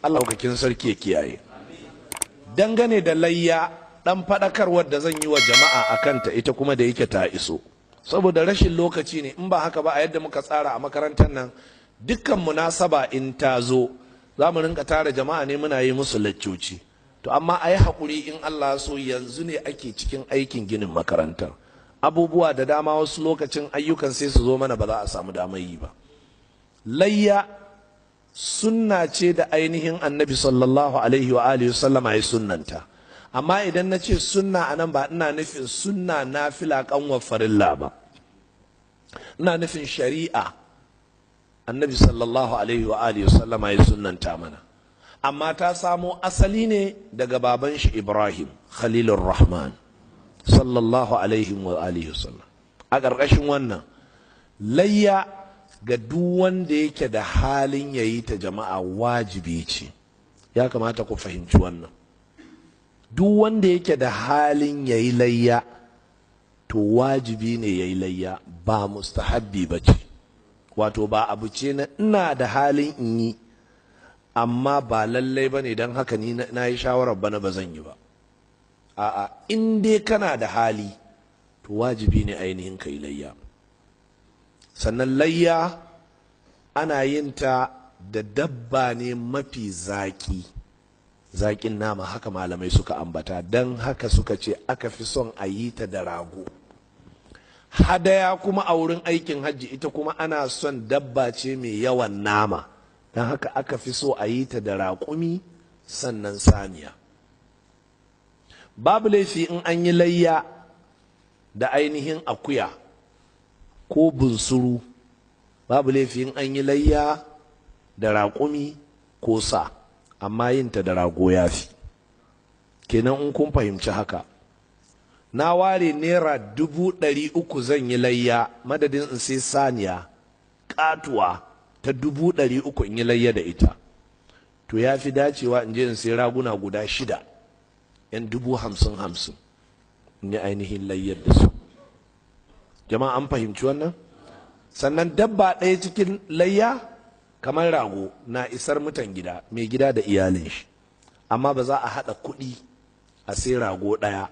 Allah hukakin sarki ya kiyaye. Dangane da layya dan faɗakarwar da zan yi wa jama'a a kanta ita kuma da yake ta iso, saboda rashin lokaci ne. In ba haka ba, a yadda muka tsara a makarantar nan, dukkan munasaba in ta zo za mu rinka tara jama'a ne muna yi musu laccoci. To amma a yi haƙuri, in Allah so yanzu ne ake cikin aikin ginin makarantar, abubuwa da dama wasu lokacin ayyukan sai su zo mana ba za a samu damar yi ba. Layya sunna ce da ainihin annabi sallallahu alaihi wa alihi sallama ya sunnanta, amma idan na ce sunna anan ba ina nufin sunna nafila kanwa farilla ba, ina nufin shari'a annabi sallallahu alaihi wa alihi sallama ya sunnanta mana, amma ta samo asali ne daga baban shi Ibrahim Khalilur Rahman sallallahu alaihi wa alihi sallam. A ƙarƙashin wannan, layya ga duk wanda yake da halin yayi ta jama'a wajibi ce. Ya kamata ku fahimci wannan. Duk wanda yake da halin yayi layya to wajibi ne yayi layya, ba mustahabbi bace. Wato ba abu ce na ina da halin in yi amma ba lallai bane dan haka ni na yi shawarar bana ba zan yi ba. A'a, in dai kana da hali to wajibi ne ainihin kai layya. Sannan layya ana yin ta da dabba ne mafi zaki, zakin nama, haka malamai suka ambata, don haka suka ce aka fi son a yi ta da rago. Hadaya kuma a wurin aikin hajji ita kuma ana son dabba ce mai yawan nama, don haka aka fi so a yi ta da raƙumi sannan saniya. Babu laifi in an yi layya da ainihin akuya ko bunsuru, babu laifi in an yi layya da raƙumi ko sa, amma yin ta da rago ya fi. Kenan in kun fahimci haka, na ware naira 300,000 zan yi layya, madadin in sai saniya katuwa ta 300,000 in yi layya da ita, to ya fi dacewa in je in sai raguna guda 6 yan 50,000 in yi ainihin layyar da su. Jama'a an fahimci wannan? Sannan dabba ɗaya cikin layya kamar rago na isar mutan gida, mai gida da iyalin shi, amma ba za a haɗa kuɗi a sai rago ɗaya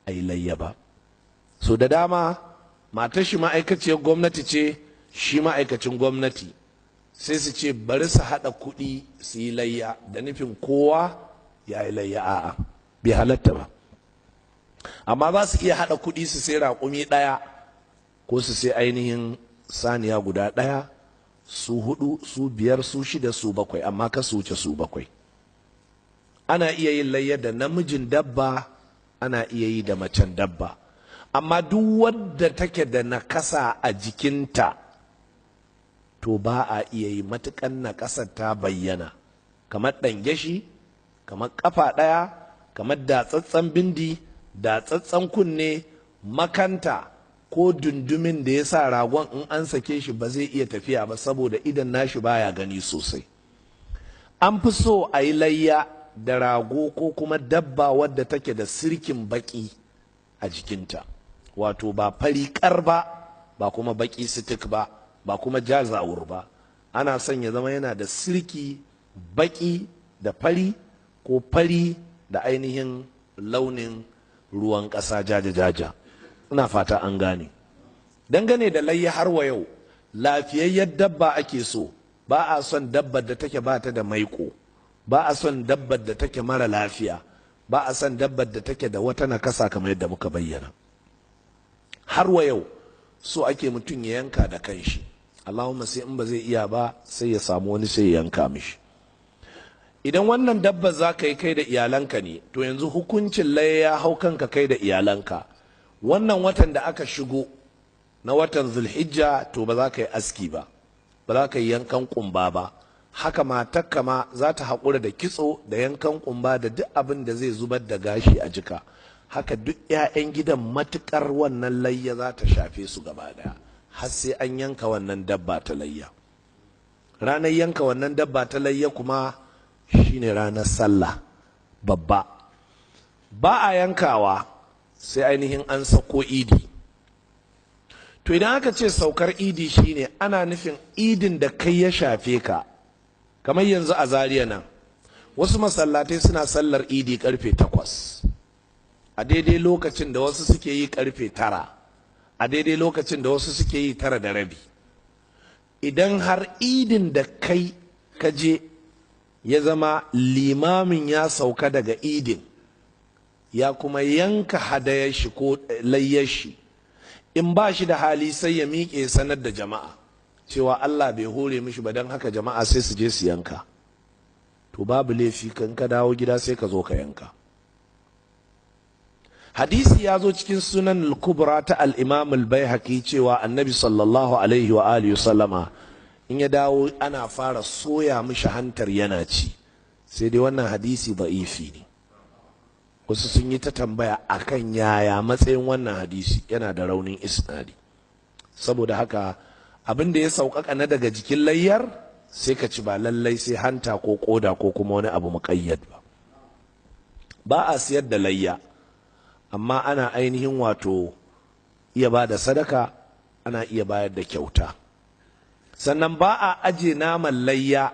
a yi layya ba. So da dama matar shi ma'aikaciyar gwamnati ce, shi ma'aikacin gwamnati, sai su ce bari su haɗa kuɗi su yi layya da nufin kowa ya yi layya. A'a, bai halatta ba. Amma za su iya haɗa kuɗi su sai raƙumi ɗaya ko su sai ainihin saniya guda ɗaya, su 4, su 5, su 6, su 7, amma ka su wuce su 7. Ana iya yin layya da namijin dabba, ana iya yi da macen dabba, amma duk wadda take da nakasa a jikinta to ba a iya yi matukan nakasar ta bayyana, kamar ɗangeshi, kamar ƙafa ɗaya, kamar datsatsen bindi, datsatsen kunne, makanta, ko dundumin da ya sa ragon in an sake shi ba zai iya tafiya ba saboda idan nashi baya gani sosai. An fi so a yi layya da rago ko kuma dabba wadda take da sirkin baki a jikinta, wato ba fari kar ba, ba kuma baki sitik ba, ba kuma jazawur ba. Ana son ya zama yana da sirki baki da fari, ko fari da ainihin launin ruwan ƙasa jaja-jaja. Ina fata an gane. Dangane da layya har wa yau, lafiyayyar dabba ake so, ba a son dabbar da take ba ta da maiko, ba a son dabbar da take mara lafiya, ba a son dabbar da take da wata nakasa kamar yadda muka bayyana. Har wa yau so ake mutum ya yanka da kanshi, Allahumma sai in ba zai iya ba sai ya samu wani sai ya yanka mishi. Idan wannan dabbar za ka yi kai da iyalanka ne, to yanzu hukuncin layya ya hau kanka kai da iyalanka. Wannan watan da aka shigo na watan Zulhijja, to ba za ka yi aski ba, ba za ka yi yankan kumba ba. Haka matakka ma za ta haƙura da kitso da yankan kumba da duk abin da zai zubar da gashi a jika. Haka duk 'ya'yan gidan matuƙar wannan layya za ta shafe su gaba ɗaya, har sai an yanka wannan dabba ta layya. Ranar yanka wannan dabba ta layya kuma shine ranar sallah babba. Ba a yankawa sai ainihin an sauko idi. To idan aka ce saukar idi shine ana nufin idin da kai ya shafe ka, kamar yanzu a Zariya nan wasu masallatai suna sallar idi karfe 8 a daidai lokacin da wasu suke yi karfe 9 a daidai lokacin da wasu suke yi 9:30. idan har idin da kai kaje ya zama limamin ya sauka daga idin ya kuma yanka hadayar shi ko layyar shi, in ba shi da hali sai ya miƙe sanar da jama'a cewa Allah bai hore mishi ba, don haka jama'a sai su je su yanka, to babu laifi kan ka dawo gida sai ka zo ka yanka. Hadisi ya zo cikin sunan al-kubra ta al-imam al-baihaqi cewa annabi sallallahu alaihi wa alihi sallama in ya dawo ana fara soya mishi hantar yana ci, sai dai wannan hadisi da'ifi ne. Wasu sun yi ta tambaya akan yaya matsayin wannan hadisi, yana da raunin isnadi. Saboda haka abin da ya sauƙaƙa na daga jikin layyar sai ka ci, ba lallai sai hanta ko ƙoda ko kuma wani abu muƙayyad ba. Ba a siyar da layya, amma ana ainihin wato iya ba da sadaka, ana iya bayar da kyauta. Sannan ba a aje naman layya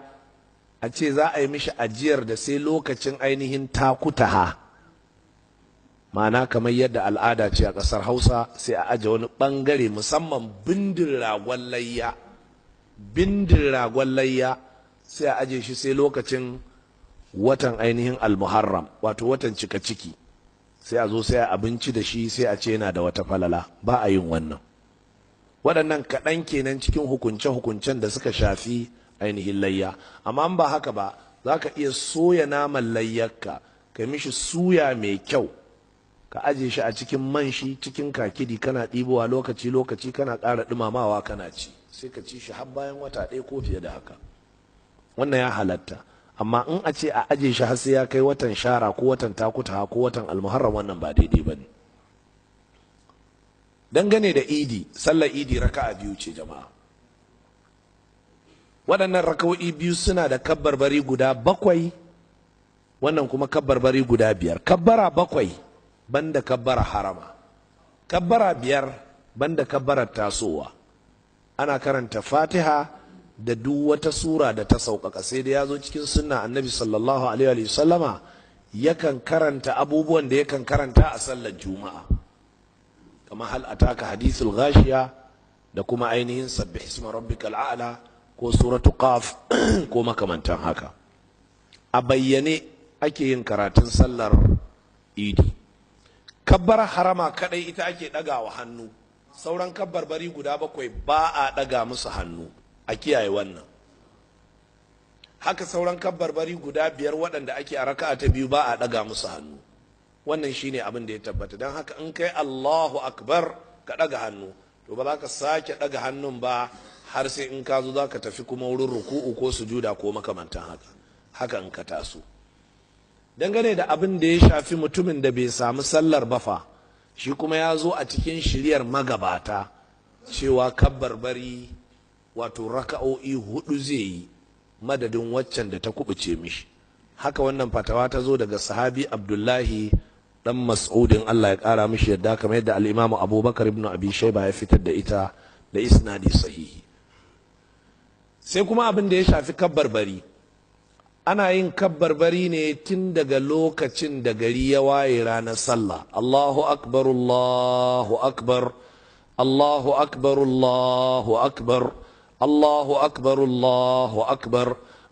a ce za a yi mishi ajiyar da sai lokacin ainihin takutaha, ma'ana kamar yadda al'ada ce a ƙasar Hausa, sai a aje wani ɓangare musamman bindin ragon layya sai a aje shi sai lokacin watan ainihin almuharram, wato watan cika ciki, sai a zo sai a abinci da shi, sai a ce yana da wata falala. Ba a yin wannan. Waɗannan kaɗan kenan cikin hukunce-hukuncen da suka shafi ainihin layya. Amma ba haka ba, za ka iya soya naman layyarka ka mishi suya mai kyau, ka aje shi a cikin man shi cikin kakidi, kana ɗibowa lokaci-lokaci kana ƙara ɗumamawa kana ci, sai ka ci shi har bayan wata 1 ko fiye da haka. Wannan ya halatta. Amma in a ce a aje shi har sai ya kai watan shara ko watan takuta ko watan almuharram, wannan ba daidai ba ne. Dangane da idi, sallar idi raka'a 2 ce jama'a. Waɗannan raka'o'i 2 suna da kabbarbari guda 7, wannan kuma kabbarbari guda 5. Kabbara 7 banda kabbara harama, kabbara 5 banda kabbara tasowa. Ana karanta Fatiha da duk wata sura da ta sauƙaƙa, sai da ya zo cikin sunna annabi sallallahu alaihi wa sallama yakan karanta abubuwan da yakan karanta a sallar juma'a, kamar hal ataka hadithul ghashiya da kuma ainihin sabbih isma rabbikal a'la ko suratu qaf ko makamantan haka. A bayyane ake yin karatun sallar idi. Kabbar harama kadai ita ake ɗagawa hannu, sauran kabbarbari guda 7 ba a ɗaga musu hannu, a kiyaye wannan. Haka sauran kabbarbari guda 5 waɗanda ake a raka'a ta 2 ba a ɗaga musu hannu. Wannan shine abin da ya tabbata. Don haka in kai Allahu akbar ka ɗaga hannu, to ba za ka sake ɗaga hannun ba har sai in ka zo za ka tafi kuma wurin ruku'u ko sujuda ko makamantan haka. Haka in ka taso. Dangane da abin da ya shafi mutumin da bai samu sallar bafa, shi kuma ya zo a cikin shiryar magabata cewa kabbarbari wato raka'o'i 4 zai yi madadin waccan da ta kubuce mishi. Haka wannan fatawa ta zo daga sahabi Abdullahi dan Mas'udin, Allah ya kara mishi yadda, kamar yadda al-Imam Abubakar ibn Abi Shayba ya fitar da ita da isnadi sahihi. Sai kuma abin da ya shafi kabbarbari, ana yin kabbarbari ne tun daga lokacin da gari ya waye ranar sallah. Allahu akbar, Allahu akbar, Allahu akbar, Allahu akbar, Allahu akbar, Allahu akbar.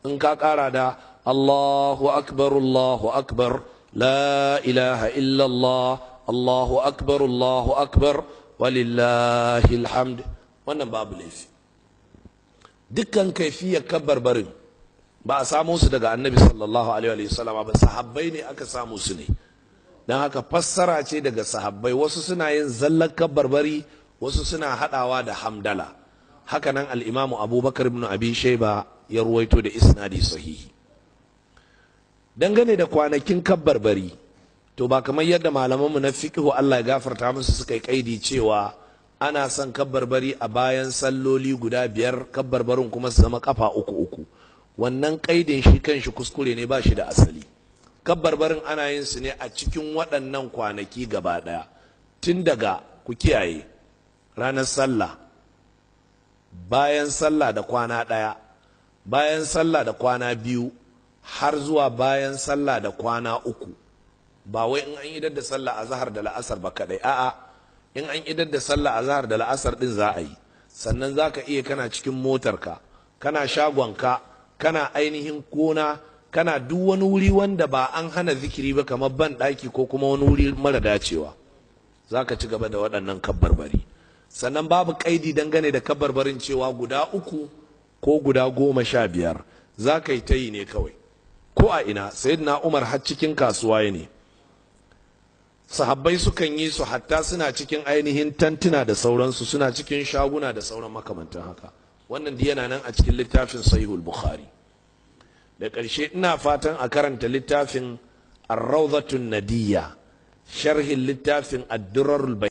In ka kara da Allahu akbar, Allahu akbar, la ilaha illallah, Allahu akbar, Allahu akbar, walillahil hamd. Wannan babu laifi. Dukkan kaifiyar kabbarbarin ba a samu su daga annabi sallallahu alaihi wa sallam ba, sahabbai ne aka samu su ne. Dan haka fassara ce daga sahabbai. Wasu suna yin zallar kabbarbari, wasu suna hadawa da hamdala. Haka nan al-Imam Abubakar ibn Abi Shayba ya ruwaito da isnadi sahihi. Dangane da kwanakin kabbarbari, to ba kamar yadda malamanmu na fiqhu Allah ya gafarta musu suka yi kaidi cewa ana son kabbarbari a bayan salloli guda 5, kabbarbarin kuma su zama kafa 3. Wannan kaidin shi kanshi kuskure ne, ba shi da asali. Kabbarbarin ana yin su ne a cikin waɗannan kwanaki gaba ɗaya, tun daga, ku kiyaye, ranar sallah, bayan sallah da kwana 1, bayan sallah da kwana 2, har zuwa bayan sallah da kwana uku. Ba wai in an idar da sallah azhar da la'asar ba kadai, a'a in an idar da sallah azhar da la'asar din za a yi. Sannan za ka iya kana cikin motarka, kana shagonka, kana ainihin gona, kana duk wani wuri wanda ba an hana zikiri ba kamar ban ɗaki ko kuma wani wuri mara dacewa, za ka ci gaba da waɗannan kabbarbari. Sannan babu ƙaidi dangane da kabbarbarin cewa guda 3 ko guda 15, za ka yi ta yi ne kawai ko a ina. Sayyidina Umar har cikin kasuwa ne, sahabbai sukan yi su hatta suna cikin ainihin tantuna da sauransu, suna cikin shaguna da sauran makamantan haka. Wannan da yana nan a cikin littafin Sahihul Bukhari. Da ƙarshe ina fatan a karanta littafin Ar-Rawdatun Nadiyya, sharhin littafin Ad-Durarul